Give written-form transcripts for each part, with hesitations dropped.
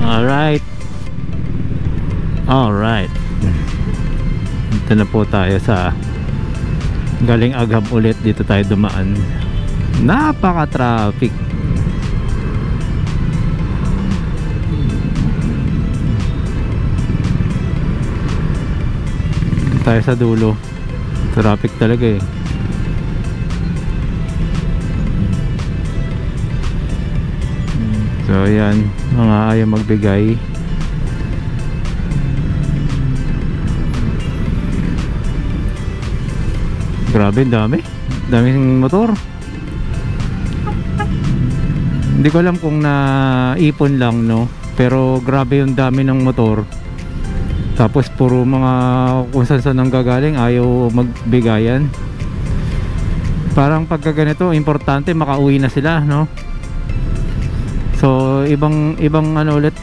Alright. Alright. Dito na po tayo sa galing Agham ulit. Dito tayo dumaan. Napaka-traffic. Dito tayo sa dulo. Traffic talaga eh. So ayan, mga ayaw magbigay. Grabe, daming motor. Hindi ko alam kung naipon lang, no, pero grabe yung dami ng motor. Tapos puro mga kung saan nang gagaling ayaw magbigayan. Parang pagka ganito, importante makauwi na sila, no. So ibang ano ulit,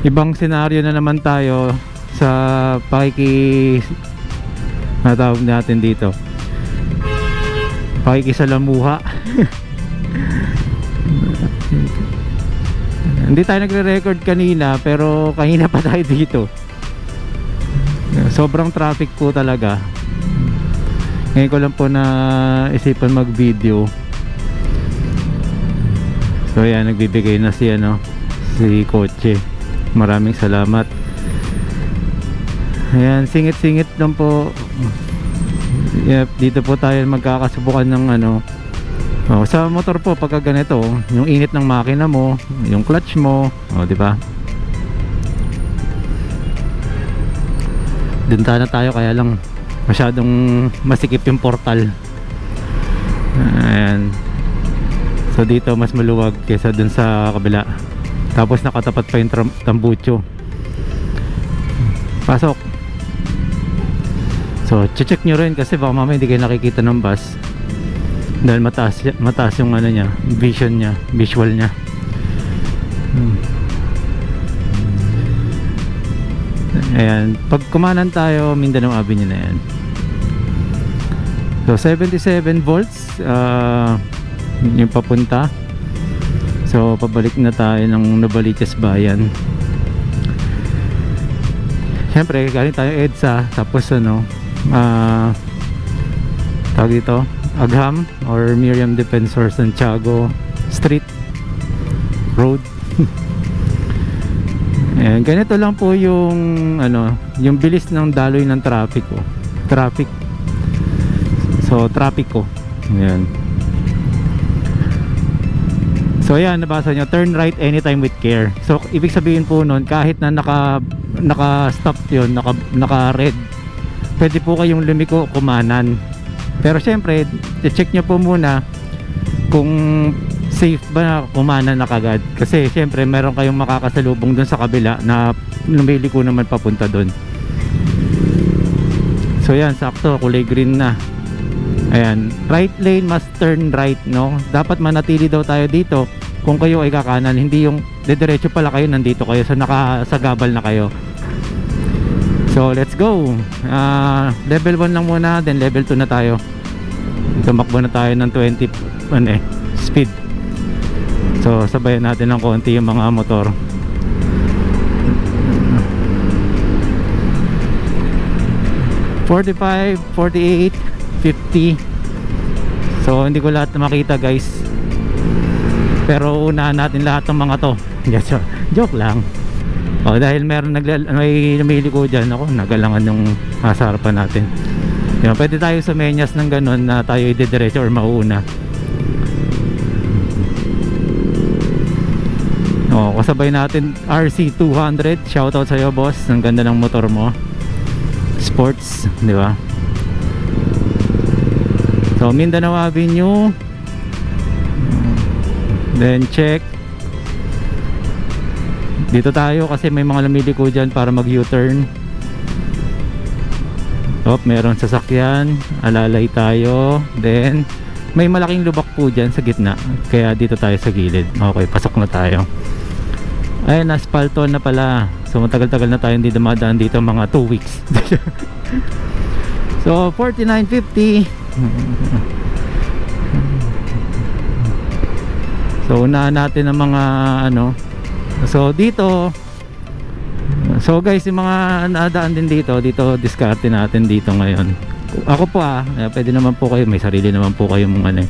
ibang senaryo na naman tayo sa natawag natin dito, pakikisalamuha. Hindi tayo nagre-record kanina, pero kanina pa tayo dito. Sobrang traffic po talaga. Ngayon ko lang po na isipan mag-video. So yan, nagbibigay na si kotse. Maraming salamat. Ayan, singit-singit lang po. Yep, dito po tayo magkakasubukan ng sa motor po pagka ganito, yung init ng makina mo, yung clutch mo, di ba? Dunta na tayo, kaya lang masyadong masikip yung portal. Ayan. So dito mas maluwag kaysa dun sa kabila. Tapos nakatapat pa yung tambucho. Pasok. So check nyo rin kasi baka mamaya hindi kayo nakikita ng bus. Dahil mataas yung niya, visual niya. Ayan, pag kumanan tayo, Mindanao Avenue na yan. So 77 volts yung papunta. So pabalik na tayo ng Novaliches Bayan. Siyempre galing tayo EDSA, tapos tawag dito Agham or Miriam Defensor Santiago Street Road. Ayan, ganito lang po yung yung bilis ng daloy ng traffic ko. Ayan. So ayan, nabasa nyo, turn right anytime with care. So ibig sabihin po nun, kahit na naka-stop yun, naka-red, pwede po kayong lumiko, kumanan. Pero syempre, check nyo po muna kung safe ba na kumanan na kagad. Kasi syempre, meron kayong makakasalubong dun sa kabila na lumiliko naman papunta dun. So yan, sakto, kulay green na. Ayan, right lane must turn right, no? Dapat manatili daw tayo dito kung kayo ay kakanan, hindi yung diretso pala kayo, nandito kayo, so nakasagabal na kayo. So let's go. Level 1 lang muna, then level 2 na tayo. Tumakbo na tayo ng 20 speed. So sabayan natin ng konti yung mga motor. $45, $48, $50. So hindi ko lahat na makita, guys. Pero unahan natin lahat ng mga to. Yes, joke lang. Dahil meron may lumiliko dyan, ako nagalangan yung nasa harapan natin. Yan, pwede tayo sa menyas ng ganun na tayo ididiretso or mauuna. Kasabay natin RC200. Shoutout sa'yo, boss. Ang ganda ng motor mo. Sports, di ba? So Mindanao Avenue, then check dito tayo kasi may mga lumiliko dyan para mag U-turn. Meron sasakyan, alalay tayo. Then may malaking lubak po dyan sa gitna, kaya dito tayo sa gilid. Okay, pasok na tayo. Ayun, asphalto na pala. So matagal-tagal na tayo hindi dumadaan dito, mga 2 weeks. So 49.50. So unahan natin ang mga So dito, so guys, yung mga naadaan din dito diskarte natin dito ngayon. Ako po pwede naman po kayo, may sarili naman po kayo mga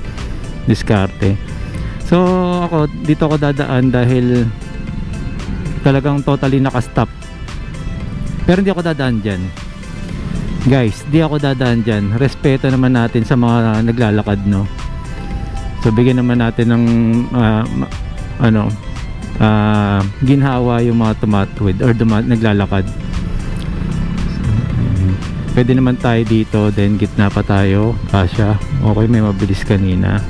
diskarte. So ako dito ako dadaan dahil talagang totally nakastop. Pero hindi ako dadaan dyan guys, di ako dadaan dyan. Respeto naman natin sa mga naglalakad, no? So bigyan naman natin ng ginhawa yung mga tumatawid or naglalakad. Pwede naman tayo dito, then gitna pa tayo, kasya. Okay, may mabilis kanina.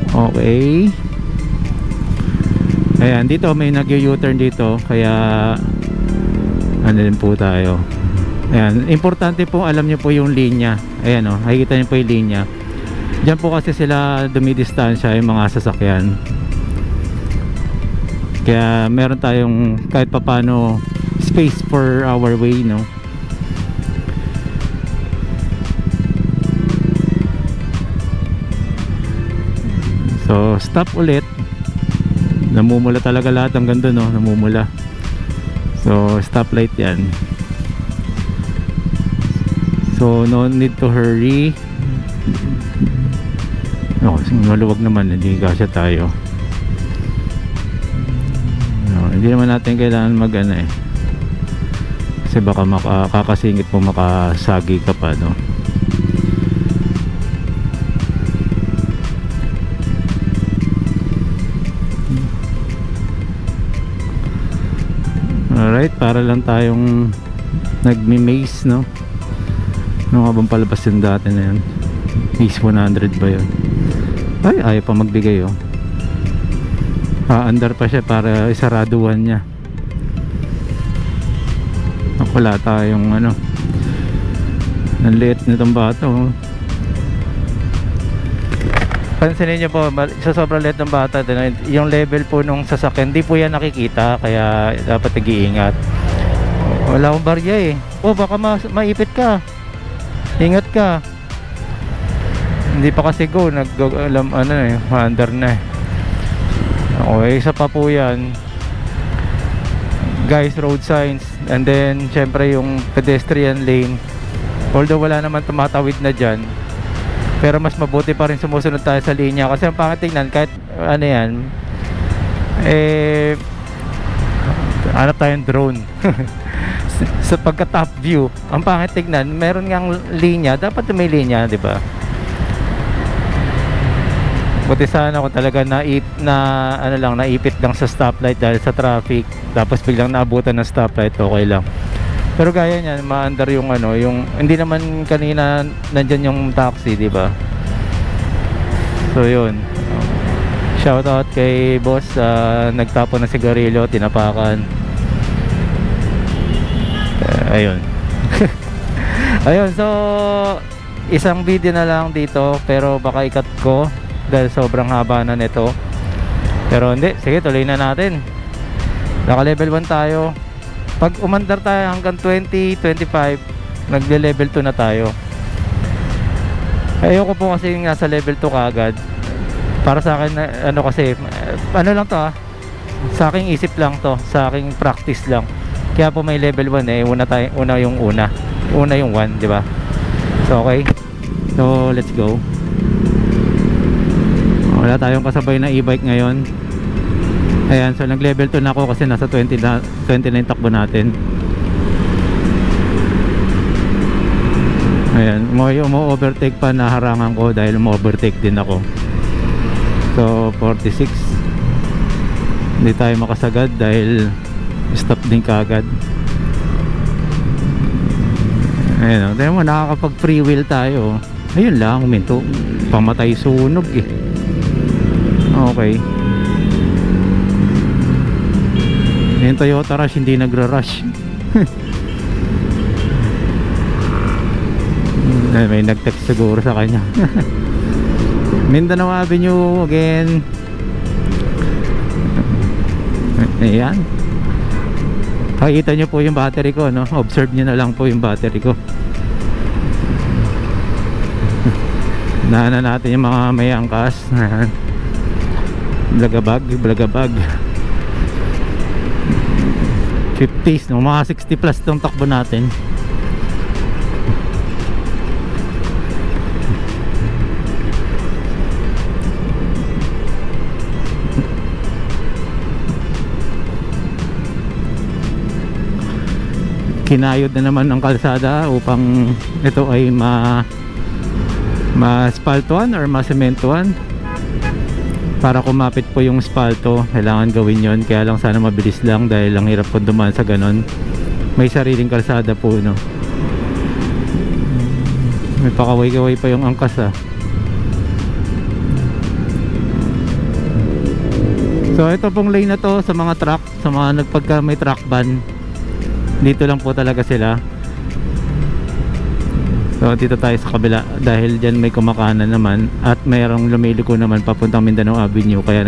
Okay, ayan, dito may nag-u-turn dito, kaya ano din po tayo. Ayan, importante po alam nyo po yung linya. Ayan nakikita nyo po yung linya. Diyan po kasi sila dumidistansya yung mga sasakyan. Kaya meron tayong kahit papano space for our way, no? So stop ulit. Namumula talaga lahat hanggang doon, no? Namumula. So stoplight yan. So no need to hurry. Maluwag naman, hindi kasya tayo. Hindi naman natin kailangan kasi baka kakasingit po, makasagi ka pa, no? Alright, para lang tayong nagmi-maze, no? Ano nga bang palabas yung dati na yun? Maze 100 ba yun? Ay, ayaw pa magbigay, under pa siya para isaraduhan niya. Wala tayong ang liit nitong bata, Pansinin nyo po, sa sobrang liit ng bata, yung level po nung sasakyan, hindi po yan nakikita, kaya dapat nag-iingat. Wala akong barya baka maipit ka, ingat ka. Hindi pa kasi go, under na okay, isa pa po yan guys, road signs, and then syempre yung pedestrian lane. Although wala naman tumatawid na dyan, pero mas mabuti pa rin sumusunod tayo sa linya, kasi ang pangit tingnan kahit yan, hanap tayong drone. Sa pagka top view, ang pangit tignan, meron ngang linya, dapat may linya, di ba? Buti sana kung talaga naipit lang sa stoplight dahil sa traffic, tapos biglang naabutan ng stoplight, okay lang. Pero gaya niyan, ma-under yung hindi naman kanina nandyan yung taxi, di ba? So yun, shout out kay boss, nagtapon ng sigarilyo, tinapakan. Ayun. Ayun, so isang video na lang dito, pero baka ikat ko dahil sobrang haba na nito. Pero hindi, sige, tuloy na natin. Naka level 1 tayo. Pag umandar tayo hanggang 20, 25, nagle-level 2 na tayo. Ayoko po kasi yung nasa level 2 kaagad. Para sa akin, kasi lang to, sa aking isip lang to, sa aking practice lang. Kaya po may level 1 una yung 1, di ba? So okay, so let's go. Wala tayong kasabay na e-bike ngayon. Ayan, so nag level 2 na ako kasi nasa 29 takbo natin. Ayan, umu-overtake pa, naharangan ko dahil umu-overtake din ako. So 46, hindi tayo makasagad dahil stop din kaagad. Ayan, tayo mo, nakakapag free wheel tayo. Ayun lang, minto, pamatay sunog okay. Yung Toyota Rush hindi nagra-rush. May nag-text siguro sa kanya. Mindanao Avenue again. Ayan, pakita nyo po yung battery ko, no? Observe nyo na lang po yung battery ko. Naanan natin yung mga may angkas. Blagabag. 50s, no? Mga 60 plus tong takbo natin. Kinayod na naman ang kalsada upang ito ay ma-aspaltuan or ma-sementuan. Para kumapit po yung spalto, kailangan gawin yon. Kaya lang sana mabilis lang dahil lang hirap po dumaan sa ganon. May sariling kalsada po, no? May pakaway-kaway pa yung angkas, ah. So ito pong lane na to sa mga truck, sa mga nagpagka may truck ban, dito lang po talaga sila. So dito tayo sa kabila dahil dyan may kumakanan naman at mayroong lumiliko naman papuntang Mindanao Avenue, kaya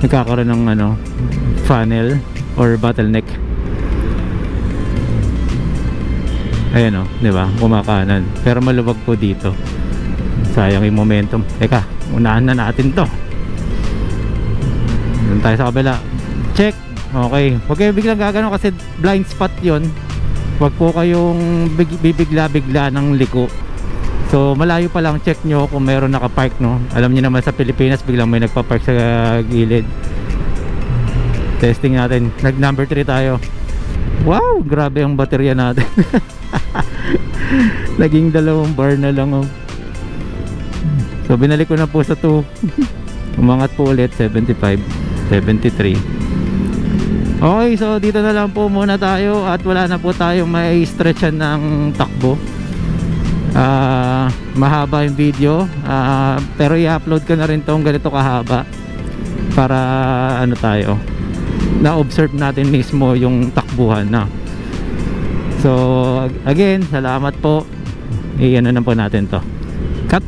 nagkakaroon ng funnel or bottleneck. Ayan, oh, di ba? Kumakanan. Pero maluwag po dito. Sayang yung momentum. Teka, unahan na natin to. Doon tayo sa kabila. Check. Okay. Huwag kayo biglang gagano kasi blind spot yon. Huwag po kayong bibigla-bigla ng liko. So malayo pa lang, check nyo kung meron nakapark, no? Alam niyo naman sa Pilipinas biglang may nagpa-park sa gilid. Testing natin. Nag number 3 tayo. Wow, grabe ang baterya natin. Naging 2 bar na lang, oh. So binalik ko na po sa 2. Umangat po ulit 75, 73. Okay, so dito na lang po muna tayo at wala na po tayong may stretchan ng takbo. Mahaba yung video, pero i-upload ko na rin tong ganito kahaba para tayo na-observe natin mismo yung takbuhan na. So again, salamat po. Iyan na po natin to. Cut.